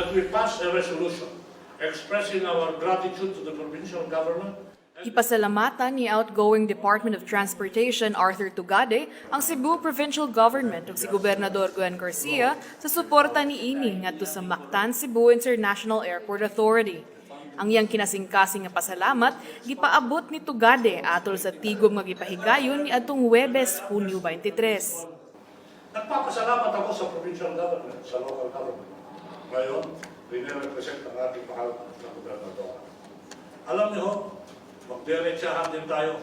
that we pass a resolution expressing our gratitude to the provincial government. Ipasalamatan ni outgoing Department of Transportation Arthur Tugade ang Cebu Provincial Government ug si Gobernador Gwen Garcia sa suporta niini ngadto sa Mactan Cebu International Airport Authority. Ang iyang kinasingkasing nga pasalamat gipaabot ni Tugade atol sa tigom nga gipahigayon niadtong Huwebes, Hunyo 23. Nagpapasalamat ako sa provincial government, sa local government. Ngayon, rin-represent ang ating mahal na gobernador. Alam niyo, magdiretsahan din tayo.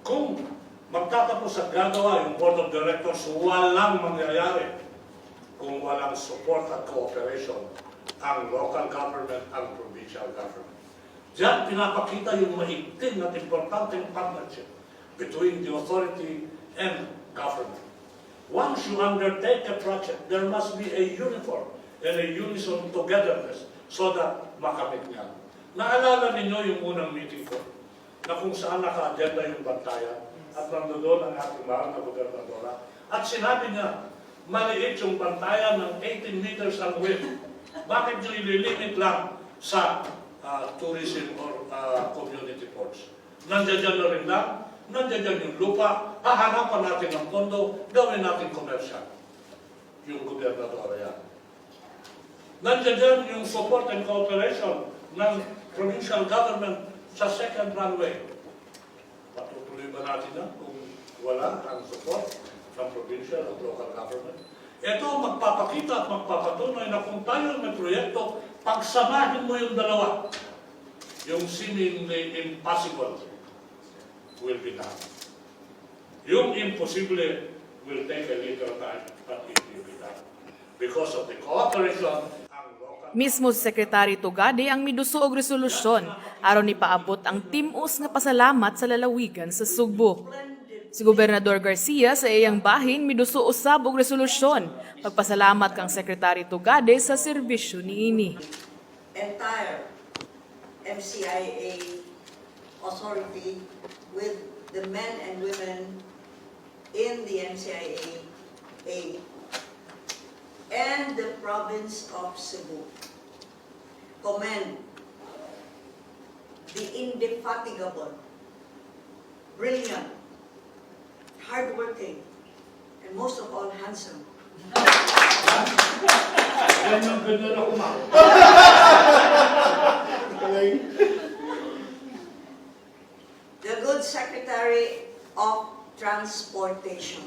Kung magtatapos at gagawa yung Board of Directors, walang mangyayari kung walang support at cooperation ang local government, ang provincial government. Diyan pinapakita yung maigting at importanteng partnership between the authority and government. Once you undertake a project, there must be a uniform and a unison togetherness so that makamit niya. Naalala ninyo yung unang meeting ko na kung saan naka-agenda yung bantayan at nandoon ang ating mahal na gobernadora at sinabi niya, maliit yung bantayan ng 18 meters ang width. Bakit nyo ililimit lang sa tourism or community ports? Nandiyan na rin lang, nandiyan yung lupa, hahanapan natin ng pondo, gawin natin commercial. Yung gobernadora yan. Nandiyan yung support and cooperation ng provincial government sa second runway. Patutuloy ba natin yan kung wala ang support ng provincial at local government? Ito magpapakita at magpapatunay na kung tayo may proyekto, pagsamahin mo yung dalawa, yung seemingly impossible will be done. Yung imposible will take a little time, but it will be done. Because of the cooperation, Mismo si Secretary Tugade ang miduso og resolusyon aron ipaabot ang tim-us nga pasalamat sa Lalawigan sa Sugbo. Si Gobernador Garcia sa iyang bahin miduso usab og resolusyon pagpasalamat kang Secretary Tugade sa serbisyo niini. Entire MCIAA authority with the men and women in the MCIAA and the province of Cebu commend the indefatigable, brilliant, hardworking, and most of all, handsome. The good Secretary of Transportation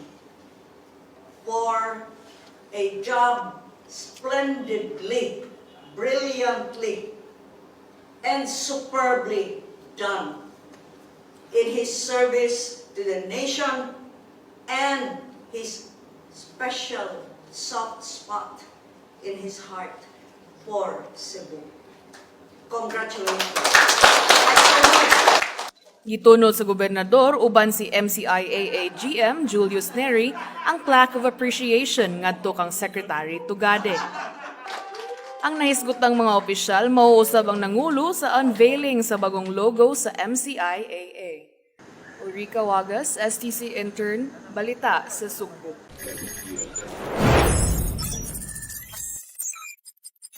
for a job splendidly, brilliantly, and superbly done in his service to the nation and his special soft spot in his heart for Cebu. Congratulations. Gitunod sa gobernador uban si MCIAA GM Julius Neri ang plaque of appreciation ngadto kang Secretary Tugade. Ang nahisgotang mga opisyal mauusab ang nangulo sa unveiling sa bagong logo sa MCIAA. Ulrika Wagas, STC Intern, Balita sa Sugbo.